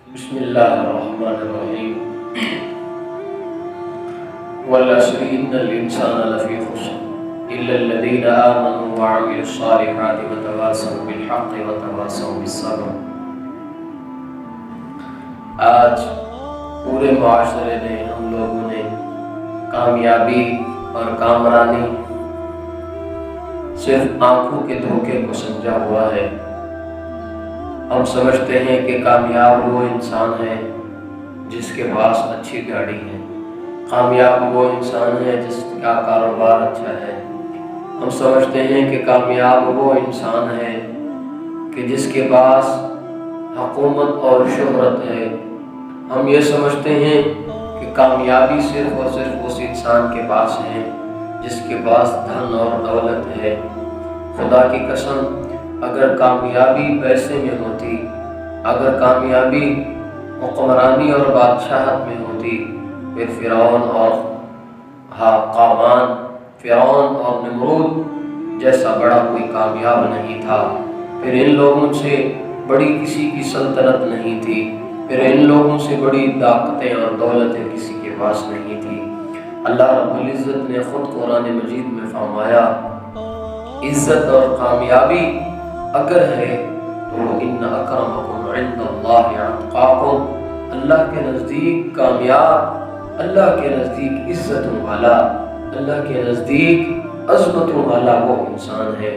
بسم اللہ الرحمن الرحیم والعصر ان الانسان لفی خسر الا الذین آمنوا وعملوا الصالحات وتواصوا بالحق وتواصوا بالصبر۔ آج پورے معاشرے نے ہم لوگوں نے کامیابی اور کامرانی صرف آنکھوں کے دھوکے کو سمجھا ہوا ہے۔ ہم سمجھتے ہیں کہ کامیاب وہ انسان ہے جس کے پاس اچھی گاڑی ہے، کامیاب وہ انسان ہے جس کا کاروبار اچھا ہے۔ ہم سمجھتے ہیں کہ کامیاب وہ انسان ہے کہ جس کے پاس حکومت اور شہرت ہے۔ ہم یہ سمجھتے ہیں کہ کامیابی صرف اور صرف اس انسان کے پاس ہے جس کے پاس دھن اور دولت ہے۔ خدا کی قسم، اگر کامیابی پیسے میں ہوتی، اگر کامیابی حکمرانی اور بادشاہت میں ہوتی، پھر فرعون اور قارون، فرعون اور نمرود جیسا بڑا کوئی کامیاب نہیں تھا۔ پھر ان لوگوں سے بڑی کسی کی سلطنت نہیں تھی، پھر ان لوگوں سے بڑی طاقتیں اور دولتیں کسی کے پاس نہیں تھی۔ اللہ رب العزت نے خود قرآن مجید میں فرمایا، عزت اور کامیابی اگر ہے تو ان اکرمکم عند اللہ اتقاکم، اللہ کے نزدیک کامیاب، اللہ کے نزدیک عزت والا، اللہ کے نزدیک عظمت والا وہ انسان ہے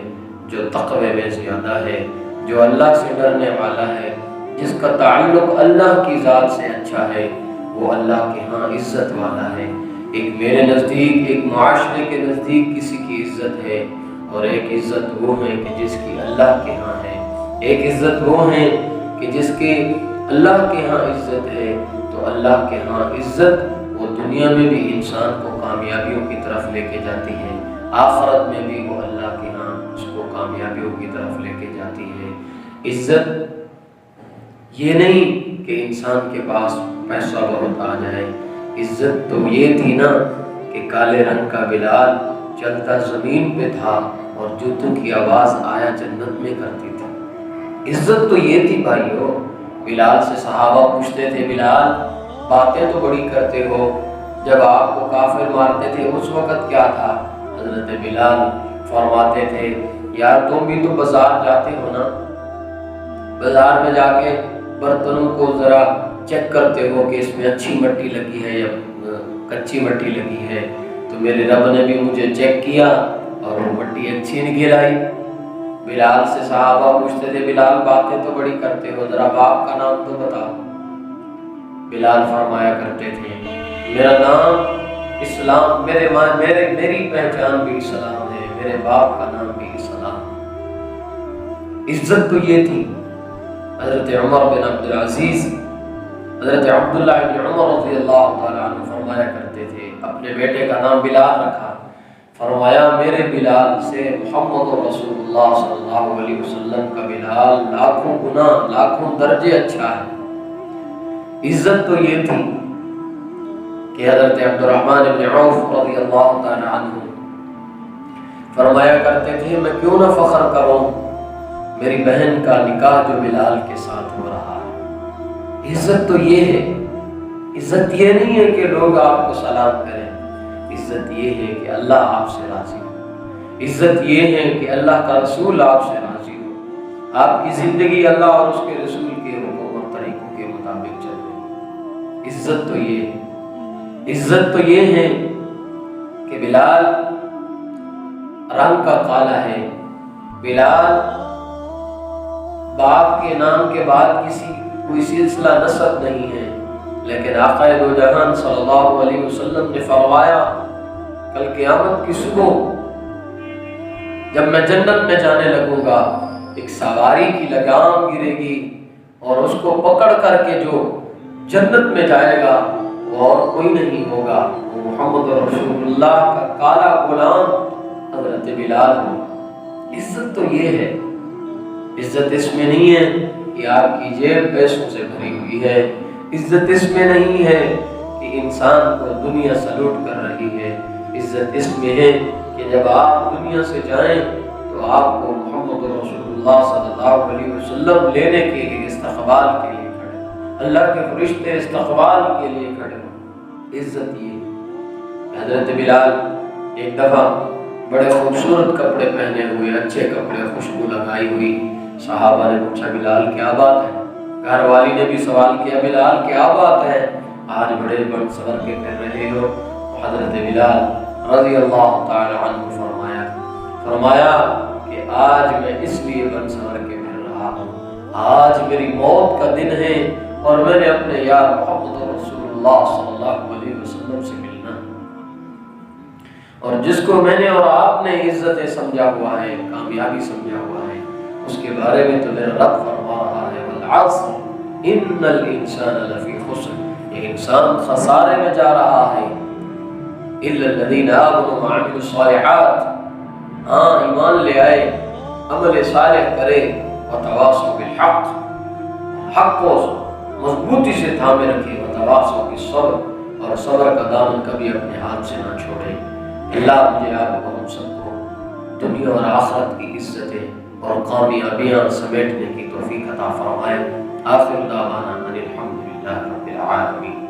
جو تقوی میں زیادہ ہے، جو اللہ سے ڈرنے والا ہے، جس کا تعلق اللہ کی ذات سے اچھا ہے، وہ اللہ کے ہاں عزت والا ہے۔ ایک میرے نزدیک، ایک معاشرے کے نزدیک کسی کی عزت ہے، اور ایک عزت وہ ہے کہ جس کی اللہ کے ہاں ہے۔ ایک عزت وہ ہے کہ جس کے اللہ کے ہاں عزت ہے، تو اللہ کے ہاں عزت وہ دنیا میں بھی انسان کو کامیابیوں کی طرف لے کے جاتی ہے، آخرت میں بھی وہ اللہ کے ہاں اس کو کامیابیوں کی طرف لے کے جاتی ہے۔ عزت یہ نہیں کہ انسان کے پاس پیسہ بہت آ جائے، عزت تو یہ تھی نا کہ کالے رنگ کا بلال چلتا زمین پہ تھا اور جوتوں کی آواز آیا جنت میں کرتی تھی۔ عزت تو یہ تھی بھائیو۔ بلال سے صحابہ پوچھتے تھے، بلال باتیں تو بڑی کرتے ہو، جب آپ کو کافر مارتے تھے اس وقت کیا تھا؟ حضرت بلال فرماتے تھے، یار تم بھی تو بازار جاتے ہو نا، بازار میں جا کے برتنوں کو ذرا چیک کرتے ہو کہ اس میں اچھی مٹی لگی ہے یا کچی مٹی لگی ہے، تو میرے رب نے بھی مجھے چیک کیا اور وہ مٹی اچھی نکل آئی۔ بلال سے صحابہ پوچھتے تھے، بلال باتیں تو بڑی کرتے ہو، ذرا باپ کا نام تو بتاؤ۔ بلال فرمایا کرتے تھے، میرا نام اسلام، میری پہچان بھی اسلام ہے، میرے باپ کا نام بھی اسلام۔ عزت تو یہ تھی۔ حضرت عمر بن عبدالعزیز، حضرت عبداللہ بن عمر رضی اللہ تعالیٰ عنہ فرمایا کرتے تھے، اپنے بیٹے کا نام بلال رکھا، فرمایا میرے بلال سے محمد رسول اللہ صلی اللہ علیہ وسلم کا بلال لاکھوں گنا، لاکھوں درجے اچھا ہے۔ عزت تو یہ تھی کہ حضرت عبدالرحمن بن عوف رضی اللہ تعالیٰ عنہ فرمایا کرتے تھے، میں کیوں نہ فخر کروں میری بہن کا نکاح جو بلال کے ساتھ ہو رہا ہے۔ عزت تو یہ ہے۔ عزت یہ نہیں ہے کہ لوگ آپ کو سلام کریں، عزت یہ ہے کہ اللہ آپ سے راضی ہو، عزت یہ ہے کہ اللہ کا رسول آپ سے راضی ہو، آپ کی زندگی اللہ اور اس کے رسول کے حکم اور طریقوں کے مطابق چلے۔ عزت تو یہ ہے، عزت تو یہ ہے کہ بلال رنگ کا کالا ہے، بلال باپ کے نام کے بعد کسی کوئی سلسلہ نسب نہیں ہے، لیکن آقا دو جہان صلی اللہ علیہ وسلم نے فرمایا، کل قیامت کی صبح جب میں جنت میں جانے لگوں گا، ایک سواری کی لگام گرے گی اور اس کو پکڑ کر کے جو جنت میں جائے گا وہ اور کوئی نہیں ہوگا، وہ محمد رسول اللہ کا کالا غلام حضرت بلال ہو۔ عزت تو یہ ہے۔ عزت اس میں نہیں ہے کہ آپ کی جیب پیسوں سے بھری ہوئی ہے، عزت اس میں نہیں ہے کہ انسان کو دنیا سلوٹ کر رہی ہے، عزت اس میں ہے کہ جب آپ دنیا سے جائیں تو آپ کو محمد رسول اللہ صلی اللہ علیہ وسلم لینے کے لیے، استقبال کے لیے کھڑے، اللہ کے فرشتے استقبال کے لیے کھڑے ہوں۔ عزت یہ حضرت بلال ایک دفعہ بڑے خوبصورت کپڑے پہنے ہوئے، اچھے کپڑے، خوشبو لگائی ہوئی، صحابہ نے پوچھا بلال کیا بات ہے؟ گھر والی نے بھی سوال کیا بلال کیا بات ہے؟ آج بڑے بڑے سور کے پھر رہے ہو؟ حضرت بلال رضی اللہ تعالی عنہ فرمایا کہ آج میں اس لیے بن سور کے پھر رہا ہوں، آج میری موت کا دن ہے اور میں نے اپنے یار محمد رسول اللہ صلی اللہ علیہ وسلم سے ملنا، اور جس کو میں نے اور آپ نے عزت سمجھا ہوا ہے، کامیابی سمجھا ہوا ہے، اس کے بارے میں تو میرا رب فرما رہا ہے والعصر ان الانسان لفی خسر، یہ انسان خسارے میں جا رہا ہے، الا الذین آمنوا وعملوا الصالحات، ہاں ایمان لے آئے، عمل صالح کرے، وتواصوا بالحق، حق کو مضبوطی سے تھامے رکھے، وتواصوا بالصبر، اور صبر کا دامن کبھی اپنے ہاتھ سے نہ چھوڑے۔ اللہ مجھے آپ کو ہم سب کو دنیا اور آخرت کی عزتیں اور کامیابیاں سمیٹنے کی توفیق عطا فرمائے۔ آخر دعوانا ان الحمد للہ رب العالمین۔